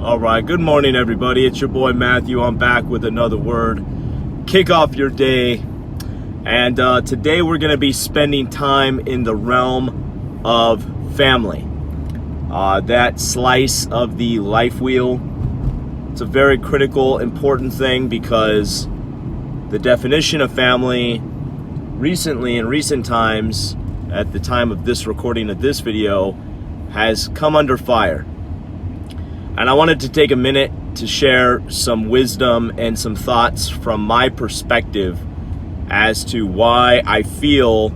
All right, good morning, everybody. It's your boy Matthew. I'm back with another word. Kick off your day. And today we're going to be spending time in the realm of family. That slice of the life wheel. It's a very critical, important thing because the definition of family recently, in recent times, at the time of this recording of this video, has come under fire. And I wanted to take a minute to share some wisdom and some thoughts from my perspective as to why I feel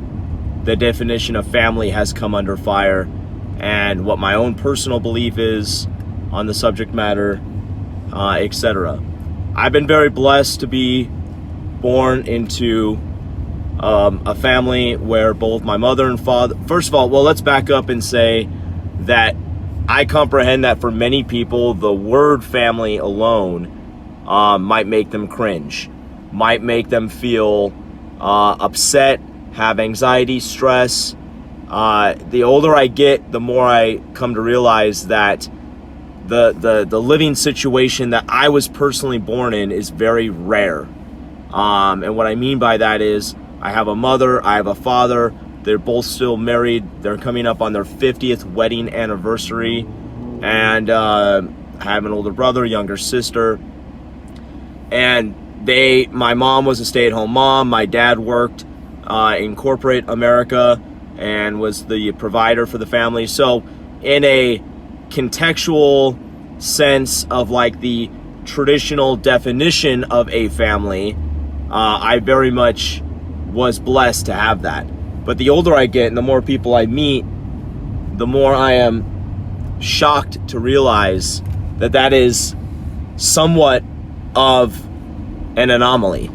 the definition of family has come under fire and what my own personal belief is on the subject matter, etc. I've been very blessed to be born into a family where both my mother and father, first of all, well, let's back up and say that I comprehend that for many people, the word family alone might make them cringe, might make them feel upset, have anxiety, stress. The older I get, the more I come to realize that the living situation that I was personally born in is very rare. And what I mean by that is I have a mother, I have a father. They're both still married. They're coming up on their 50th wedding anniversary. And I have an older brother, younger sister. And my mom was a stay-at-home mom. My dad worked in corporate America and was the provider for the family. So in a contextual sense of like the traditional definition of a family, I very much was blessed to have that. But the older I get and the more people I meet, the more I am shocked to realize that that is somewhat of an anomaly.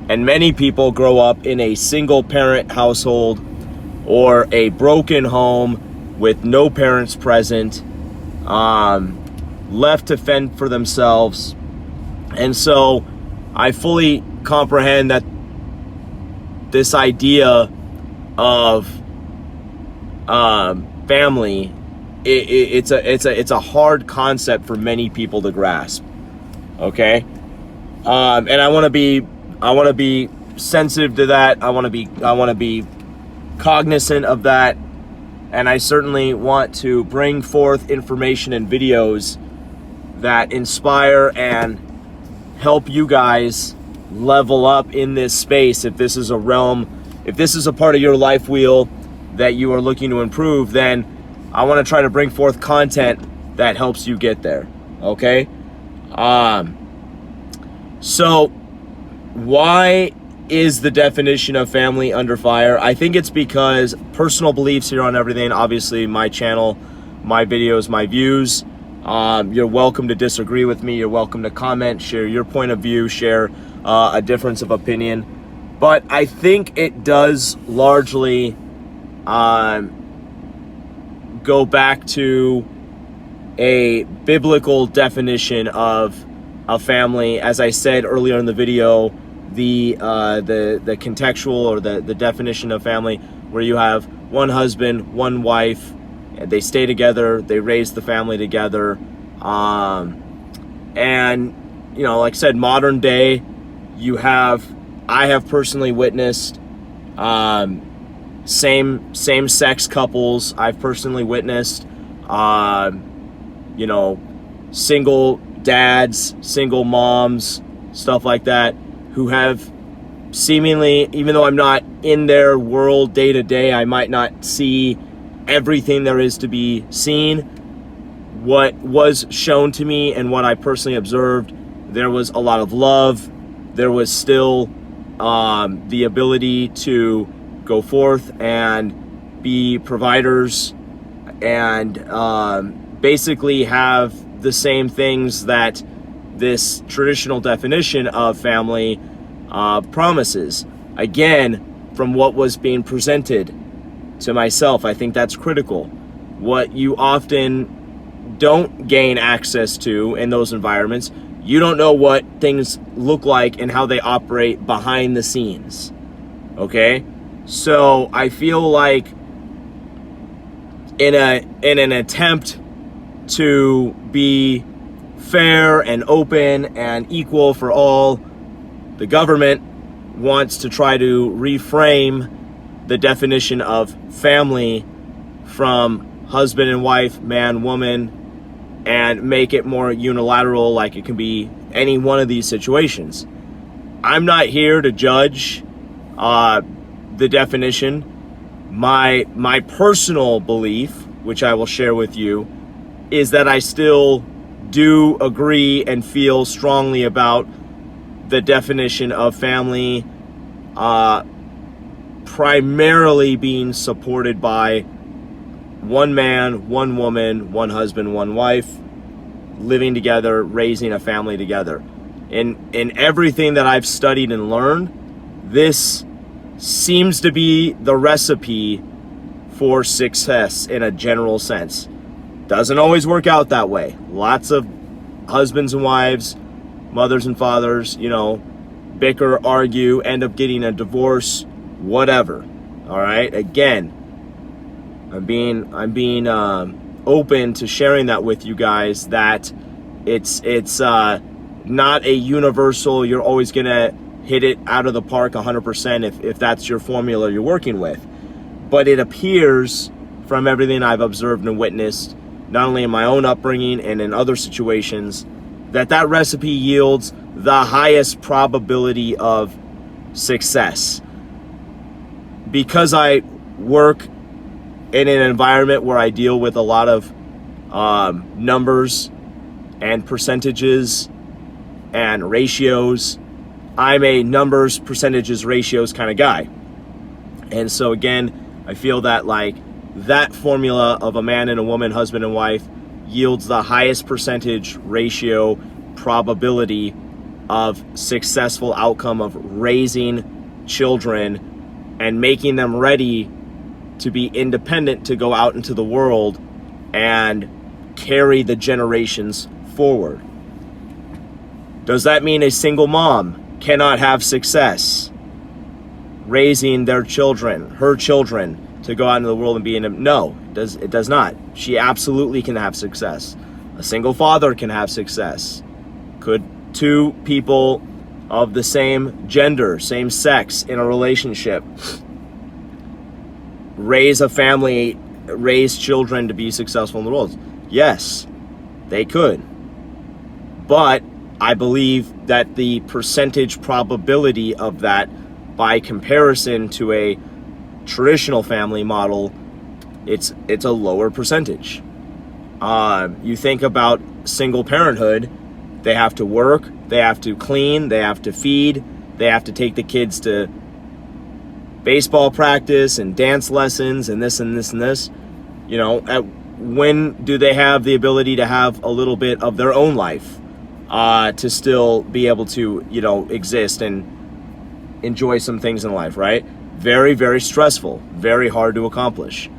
And many people grow up in a single parent household or a broken home with no parents present, left to fend for themselves. And so I fully comprehend that this idea of family, it's a hard concept for many people to grasp. Okay, and I want to be sensitive to that. I want to be cognizant of that, and I certainly want to bring forth information and videos that inspire and help you guys level up in this space. If this is a realm, if this is a part of your life wheel that you are looking to improve, then I want to try to bring forth content that helps you get there. Okay? So why is the definition of family under fire? I think it's because personal beliefs here on everything. Obviously, my channel, my videos, my views. You're welcome to disagree with me. You're welcome to comment, share your point of view, share a difference of opinion. But I think it does largely go back to a biblical definition of a family. As I said earlier in the video, the contextual or the definition of family, where you have one husband, one wife, they stay together, they raise the family together, and you know, like I said, modern day, I have personally witnessed same-sex couples. I've personally witnessed, single dads, single moms, stuff like that, who have seemingly, even though I'm not in their world day to day, I might not see everything there is to be seen. What was shown to me and what I personally observed, there was a lot of love. There was still the ability to go forth and be providers and basically have the same things that this traditional definition of family promises. Again, from what was being presented to myself, I think that's critical. What you often don't gain access to in those environments, you don't know what things look like and how they operate behind the scenes. Okay? So I feel like in an attempt to be fair and open and equal for all, the government wants to try to reframe the definition of family from husband and wife, man, woman, and make it more unilateral, like it can be any one of these situations. I'm not here to judge the definition. My personal belief, which I will share with you, is that I still do agree and feel strongly about the definition of family primarily being supported by one man, one woman, one husband, one wife, living together, raising a family together. In everything that I've studied and learned, this seems to be the recipe for success in a general sense. Doesn't always work out that way. Lots of husbands and wives, mothers and fathers, bicker, argue, end up getting a divorce, whatever. All right. Again, I'm being open to sharing that with you guys, that it's not a universal, you're always gonna hit it out of the park 100% if that's your formula you're working with. But it appears from everything I've observed and witnessed, not only in my own upbringing and in other situations, that recipe yields the highest probability of success. Because I work in an environment where I deal with a lot of numbers and percentages and ratios, I'm a numbers, percentages, ratios kind of guy. And so again, I feel that that formula of a man and a woman, husband and wife, yields the highest percentage ratio probability of successful outcome of raising children and making them ready to be independent, to go out into the world and carry the generations forward. Does that mean a single mom cannot have success raising their children, her children, to go out into the world and be no, it does not. She absolutely can have success. A single father can have success. Could two people of the same gender, same sex, in a relationship raise a family, raise children to be successful in the world? Yes, they could. But I believe that the percentage probability of that, by comparison to a traditional family model, it's a lower percentage. You think about single parenthood, they have to work, they have to clean, they have to feed, they have to take the kids to baseball practice and dance lessons and this and this and this. When do they have the ability to have a little bit of their own life to still be able to, exist and enjoy some things in life, right? Very, very stressful, very hard to accomplish.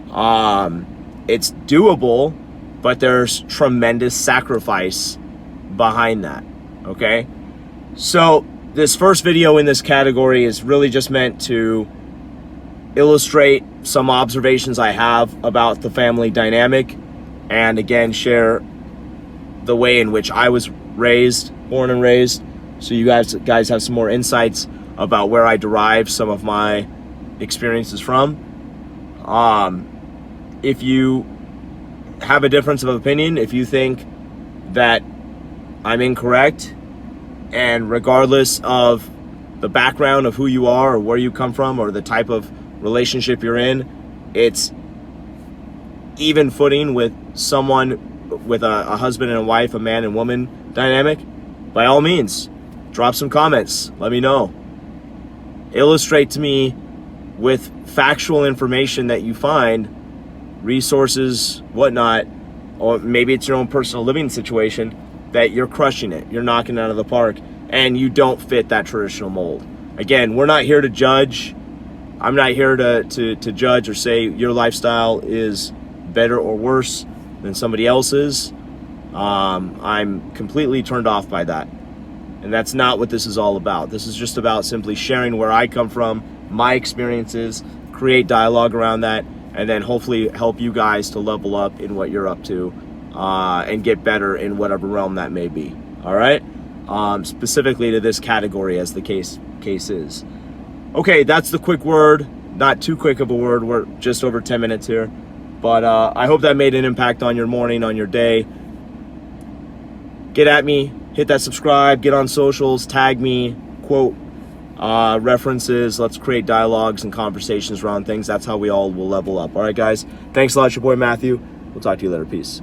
It's doable, but there's tremendous sacrifice behind that, okay? So this first video in this category is really just meant to illustrate some observations I have about the family dynamic, and again, share the way in which I was born and raised, so you guys have some more insights about where I derive some of my experiences from. If you have a difference of opinion, if you think that I'm incorrect, and regardless of the background of who you are or where you come from or the type of relationship you're in, it's even footing with someone with a husband and a wife, a man and woman dynamic, by all means, drop some comments, let me know. Illustrate to me with factual information that you find, resources, whatnot, or maybe it's your own personal living situation, that you're crushing it, you're knocking it out of the park, and you don't fit that traditional mold. Again, we're not here to judge. I'm not here to judge or say your lifestyle is better or worse than somebody else's. I'm completely turned off by that. And that's not what this is all about. This is just about simply sharing where I come from, my experiences, create dialogue around that, and then hopefully help you guys to level up in what you're up to and get better in whatever realm that may be. All right, specifically to this category, as the case is. Okay, that's the quick word. Not too quick of a word. We're just over 10 minutes here, but I hope that made an impact on your morning, on your day. Get at me, hit that subscribe, get on socials, tag me, quote references. Let's create dialogues and conversations around things. That's how we all will level up. All right, guys. Thanks a lot. Your boy Matthew. We'll talk to you later. Peace.